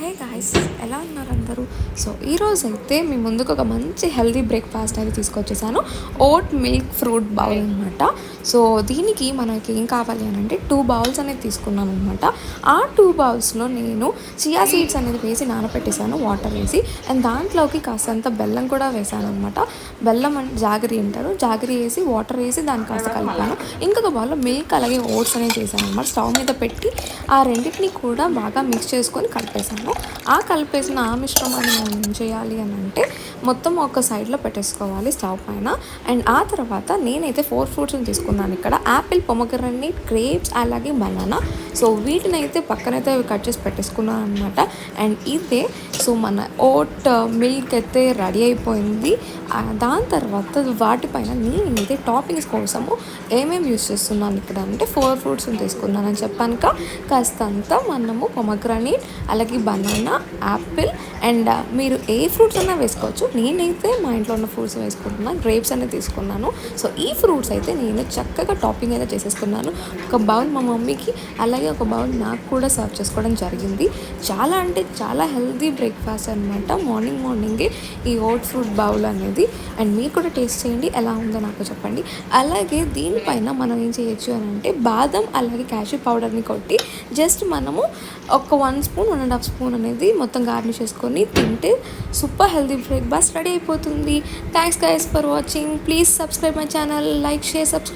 Hey guys, ఎలా ఉన్నారు అందరూ? సో ఈరోజు అయితే మీ ముందుకు ఒక మంచి హెల్దీ బ్రేక్ఫాస్ట్ అయితే తీసుకొచ్చేసాను. ఓట్ మిల్క్ ఫ్రూట్ బౌల్ అనమాట. సో దీనికి మనకి ఏం కావాలి అని అంటే 2 బౌల్స్ అనేది తీసుకున్నాను అనమాట. ఆ 2 బౌల్స్లో నేను చియా సీడ్స్ అనేది వేసి నానపెట్టేశాను వాటర్ వేసి. అండ్ దాంట్లోకి కాస్తంత బెల్లం కూడా వేసాను అనమాట. బెల్లం అంటే జాగరి అంటారు. జాగరి వేసి వాటర్ వేసి దాన్ని కాస్త కలిపాను. ఇంకొక బౌల్లో మిల్క్ అలాగే ఓట్స్ అనేది చేశాను అనమాట. స్టవ్ మీద పెట్టి ఆ రెండింటిని కూడా బాగా మిక్స్ చేసుకొని కలిపేసాను. ఆ కలిపేసిన ఆ మిశ్రమాన్ని మనం ఏం చేయాలి అని అంటే మొత్తం ఒక సైడ్లో పెట్టేసుకోవాలి స్టవ్ పైన. అండ్ ఆ తర్వాత నేనైతే 4 ఫ్రూట్స్ని తీసుకున్నాను ఇక్కడ. యాపిల్, పొమగ్రనేట్, గ్రేప్స్ అలాగే బనానా. సో వీటిని అయితే పక్కనైతే కట్ చేసి పెట్టేసుకున్నాను అనమాట. అండ్ ఇదే సో మన ఓట్ మిల్క్ అయితే రెడీ అయిపోయింది. దాని తర్వాత వాటిపైన నేనైతే టాపింగ్స్ కోసము ఏమేమి యూస్ చేస్తున్నాను ఇక్కడ అంటే 4 ఫ్రూట్స్ని తీసుకున్నానని చెప్పాక కాస్తంత మనము పొమగ్రనేట్ అలాగే బనానా, యాపిల్ అండ్ మీరు ఏ ఫ్రూట్స్ అయినా వేసుకోవచ్చు. నేనైతే మా ఇంట్లో ఉన్న ఫ్రూట్స్ వేసుకుంటున్నాను. గ్రేప్స్ అనేది తీసుకున్నాను. సో ఈ ఫ్రూట్స్ అయితే నేను చక్కగా టాపింగ్ అయితే చేసేసుకున్నాను. ఒక బౌల్ మా మమ్మీకి అలాగే ఒక బౌల్ నాకు కూడా సర్వ్ చేసుకోవడం జరిగింది. చాలా అంటే చాలా హెల్తీ బ్రేక్ఫాస్ట్ అనమాట. మార్నింగే ఈ ఓట్ ఫ్రూట్ బౌల్ అనేది. అండ్ మీరు కూడా టేస్ట్ చేయండి, ఎలా ఉందో నాకు చెప్పండి. అలాగే దీనిపైన మనం ఏం చేయొచ్చు అని అంటే బాదం అలాగే క్యాషూ పౌడర్ని కొట్టి జస్ట్ మనము ఒక 1 స్పూన్ 1.5 స్పూన్ అనేది మొత్తం గార్నిష్ చేసుకొని తింటే సూపర్ హెల్తీ బ్రేక్ఫాస్ట్ రెడీ అయిపోతుంది. Thanks guys for watching. Please subscribe my channel, like, share, subscribe.